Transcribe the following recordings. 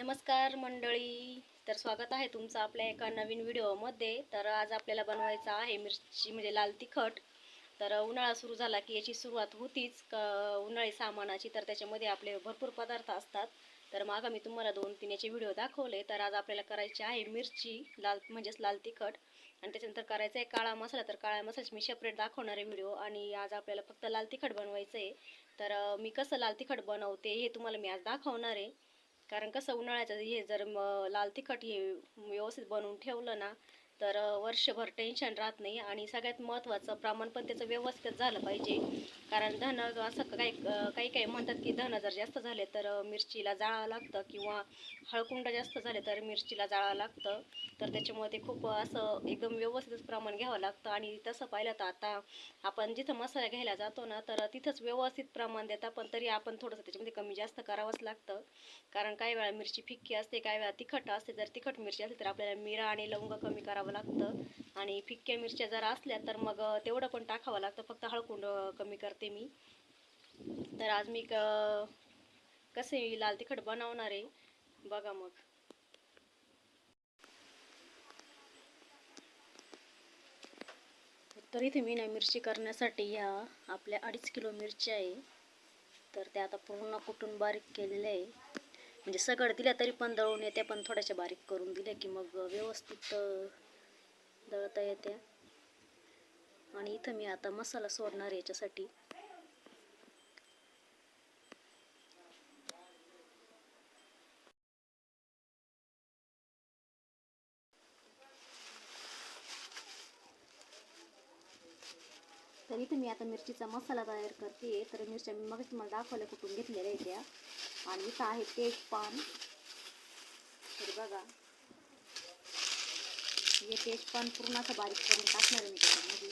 नमस्कार मंडळी. तर स्वागत आहे तुमचं आपल्या एका नवीन व्हिडिओमध्ये. तर आज आपल्याला बनवायचं आहे मिरची म्हणजे लाल तिखट. तर उन्हाळा सुरू झाला की याची सुरुवात होतीच उन्हाळी सामानाची. तर त्याच्यामध्ये आपले भरपूर पदार्थ असतात. तर मागं मी तुम्हाला 2-3 याचे व्हिडिओ दाखवले. तर आज आपल्याला करायची आहे मिरची लाल म्हणजेच लाल तिखट, आणि त्याच्यानंतर करायचं आहे काळा मसाला. तर काळ्या मसाल्याची मी सेपरेट दाखवणार आहे व्हिडिओ, आणि आज आपल्याला फक्त लाल तिखट बनवायचं आहे. तर मी कसं लाल तिखट बनवते हे तुम्हाला मी आज दाखवणार आहे. कारण कसं उन्हाळ्याचं हे जर लाल तिखट हे व्यवस्थित बनवून ठेवलं ना, तर वर्षभर टेन्शन राहत नाही. आणि सगळ्यात महत्त्वाचं प्रमाण पण त्याचं व्यवस्थित झालं पाहिजे. कारण धन असं काही काही म्हणतात की धन जर जास्त झाले तर मिरचीला जाळावं लागतं, किंवा हळकुंड जास्त झाले तर मिरचीला जाळावं लागतं. तर त्याच्यामुळे ते खूप असं एकदम व्यवस्थित प्रमाण घ्यावं लागतं. आणि तसं पाहिलं तर आता आपण जिथं मसाला घ्यायला जातो ना, तर तिथंच व्यवस्थित प्रमाण देतात, पण तरी आपण थोडंसं त्याच्यामध्ये कमी जास्त करावंच लागतं. कारण काही वेळा मिरची फिक्की असते, काही वेळा तिखट असते. जर तिखट मिरची असते तर आपल्याला मिरा आणि लवंग कमी करावं लागतं, आणि फिक्क्या मिरच्या जर असल्या तर मग तेवढं पण टाकावं लागतं. फक्त हळकुंड कमी करते मी. तर आज मी कसे लाल तिखट बनवणार आहे बघा मग. तर इथे मी ना मिरची करण्यासाठी ह्या आपल्या 2.5 किलो मिरच्या आहे. तर त्या आता पूर्ण कुटून बारीक केलेल्या आहे. म्हणजे सगळं दिल्या तरी पण दळून येते, पण थोड्याशा बारीक करून दिल्या की मग व्यवस्थित दळता येते. आणि इथं मी आता मसाला सोडणार याच्यासाठी. तर इथे मी आता मिरचीचा मसाला तयार करते. तर मिरच्या मी मग तुम्हाला दाखवल्या कुठून घेतलेल्या आहेत त्या. आणि इथं आहे तेजपान. तर बघा, हे तेजपान पूर्ण असं बारीक करून टाकणार आहे मी त्याच्यामध्ये.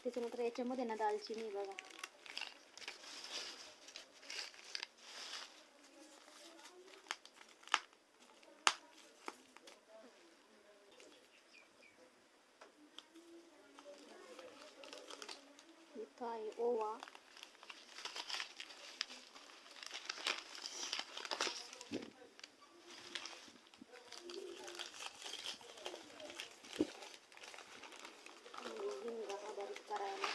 त्याच्यानंतर याच्यामध्ये ना दालचिनी बघा. इथं आहे ओवा. हिंग हा बारीक करायला.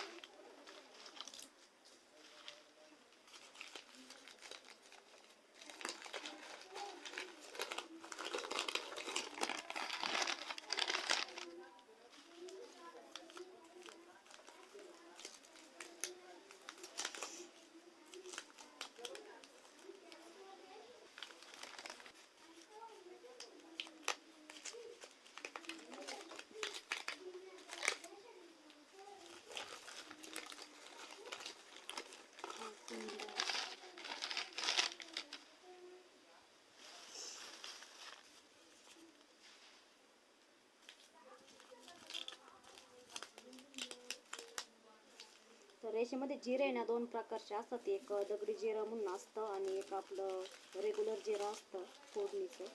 तर याच्यामध्ये जिरे आहे ना 2 प्रकारचे असतात. एक दगडी जिरं म्हणून असतं, आणि एक आपलं रेग्युलर जिरं असतं फोडणीचं.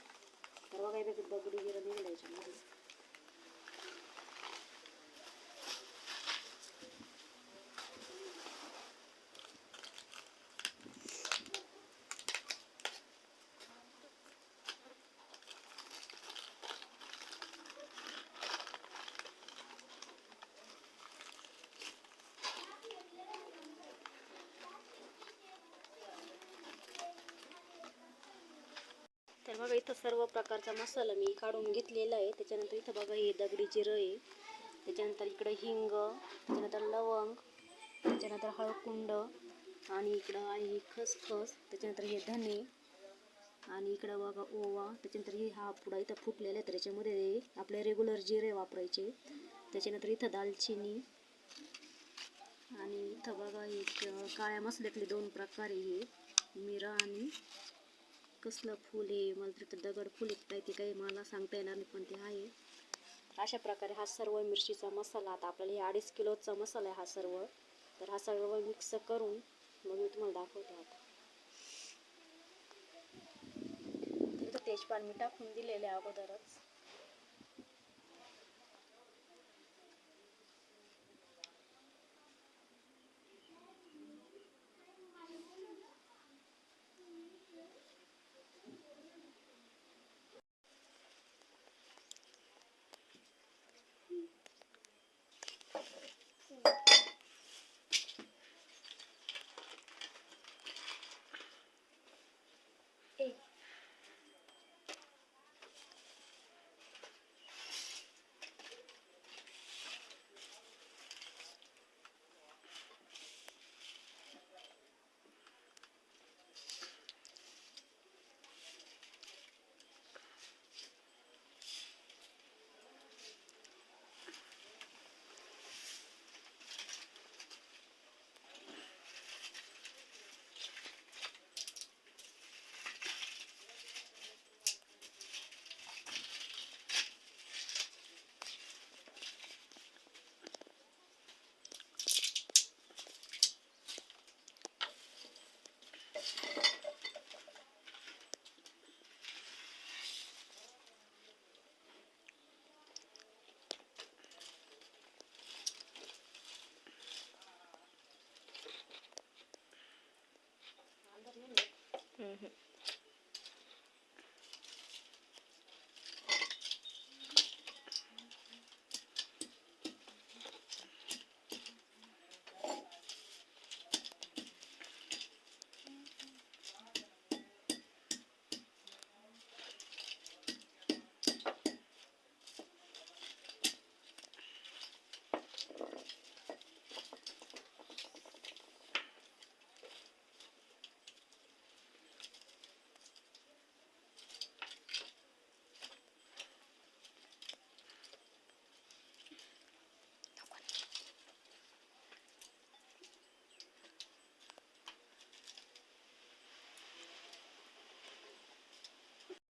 तर बघा इथे दगडी जिरं निघालं याच्यामध्ये. तर बघा इथं सर्व प्रकारचा मसाला मी काढून घेतलेला आहे. त्याच्यानंतर इथं बघा हे दगडी जिरं आहे, त्याच्यानंतर इकडं हिंग, त्याच्यानंतर लवंग, त्याच्यानंतर हळकुंड, आणि इकडं आहे खसखस, त्याच्यानंतर हे धने, आणि इकडं बघा ओवा. त्याच्यानंतर हा पुडा इथं फुटलेला आहे, तर त्याच्यामध्ये आपले रेग्युलर जिरे वापरायचे. त्याच्यानंतर इथं दालचिनी, आणि इथं बघा एक काळ्या मसाल्यातले 2 प्रकार आहे, हे मिरा आणि कसलं फूल आहे, मला तर दगड फूल आहे काय ते काही मला सांगता येणार नाही, पण ते आहे. अशा प्रकारे हा सर्व मिरचीचा मसाला, आता आपल्याला हे 2.5 किलोचा मसाला आहे हा सर्व, तर हा सर्व मिक्स करून मग मी तुम्हाला दाखवते. आता तिथं तेजपान मी टाकून दिलेले अगोदरच.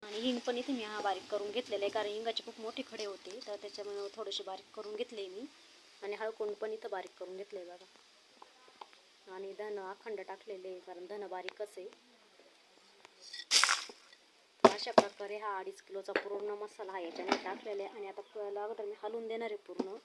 आणि हिंग पण इथे मी बारीक करून घेतलेलं आहे, कारण हिंगाचे खूप मोठे खडे होते, तर त्याच्यामुळे थोडेसे बारीक करून घेतले मी. आणि हळकुंड पण इथं बारीक करून घेतले बघा. आणि धन अखंड टाकलेले, कारण धन बारीकच आहे. अशा प्रकारे हा 2.5 किलोचा पूर्ण मसाला हा याच्याने टाकलेला आहे. आणि आता अगोदर मी हलवून देणार आहे पूर्ण.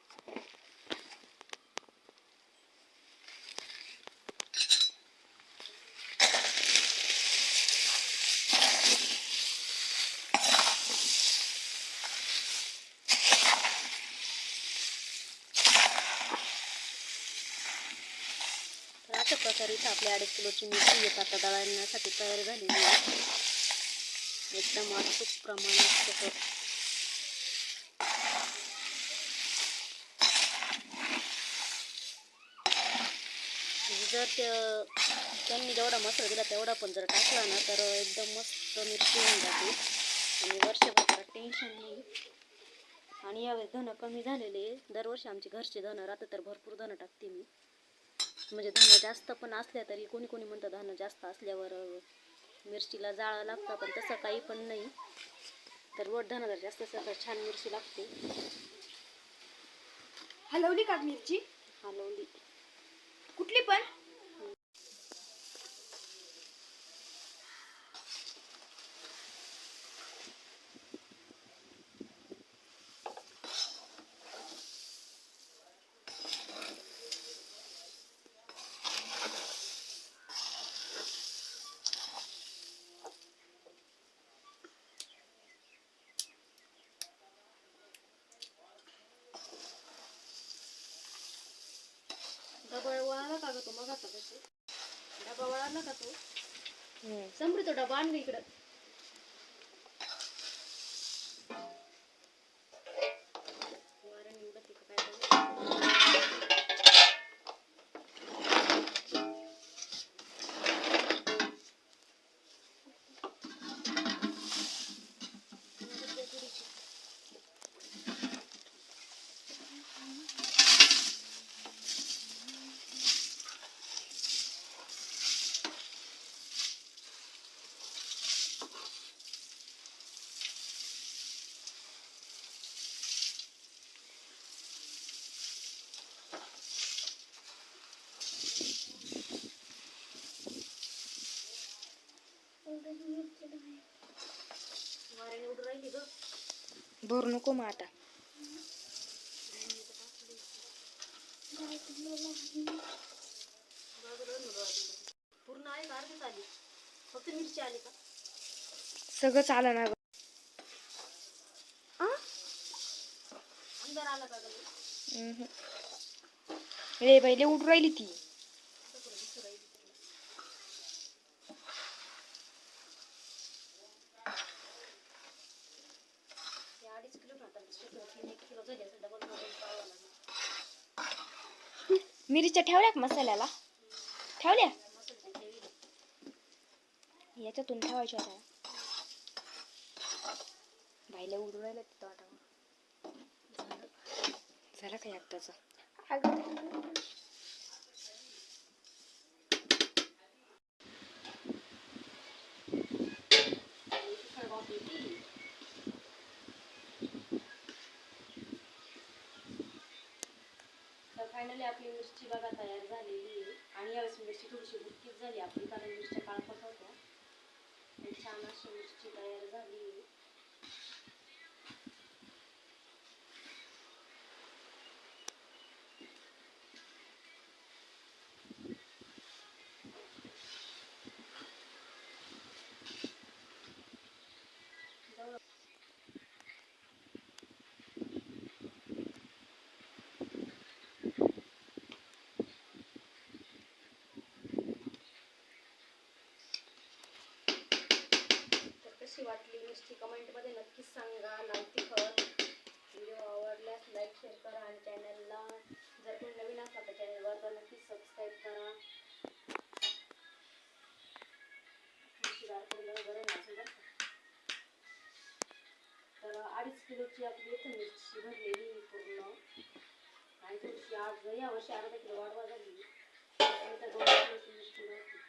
अशा प्रकारे इथं आपल्या 2.5 किलोची मिरची येत आता दळण्यासाठी तयार झालेली आहे. एकदम अचूक प्रमाणात जर त्यांनी जेवढा मसाला दिला तेवढा पण जर टाकला ना, तर एकदम मस्त मिरची होऊन जाते आणि वर्षभर टेन्शन नाही. आणि यावेळेस धनं कमी झालेले, दरवर्षी आमचे घरचे धनं राहतं तर भरपूर धनं टाकते मी. म्हणजे धनं जास्त पण असल्या तरी कोणी कोणी म्हणतं धनं जास्त असल्यावर मिरचीला जाळं लागतं, पण तसं काही पण नाही. तर वट धनं जर जास्त असेल तर छान मिरची लागते. हलवली का मिरची? हलवली. कुठली पण? डबा वळाला का ग तो? मग आता कसं डबा वळाला का तो? समृद्ध तो डबा आण इकडं. वाऱ्याने उडून राहिली ग. भरू नको मग आता. पूर्ण आहे का अर्धीच आली? फक्त मिरची आली का? सगळंच आलं ना. अंधार आला का ग? रे पहिले उडून राहिली ती. ते 2.5 किलो ना, 3 किलो झाली असं डबल पाहावं लागेल. मिरच्या ठेवल्या का मसाल्याला? ठेवल्या? मसाल्याची ठेवी. याच्यातून ठेवायच्या होत्या. बाईला उडून राहिलं तिथं आता. झालं का एकदाचं? तर फायनली आपली मिरची बघा तयार झालेली आहे. आणि यावेळेस मिरची थोडीशी बुटकीच झाली आपली, कारण मिरच्या काळपट होत्या. आणि छान अशी मिरची तयार झाली आहे. कशी वाटली मिरची कमेंटमध्ये नक्कीच सांगा. लाल तिखट व्हिडिओ आवडल्यास लाईक शेअर करा आणि चॅनलला जर कोणी नवीन असला तर चॅनलवर तर नक्कीच सबस्क्राईब करा. मिरचीदार पूर्ण गरम असेल बरं का. तर 2.5 किलोची आपली इथं मिरची भरलेली पूर्ण. आणि थोडीशी आज यावर्षी अर्धा किलो वाढवा झाली. तर 2 किलोची मिरची भरली.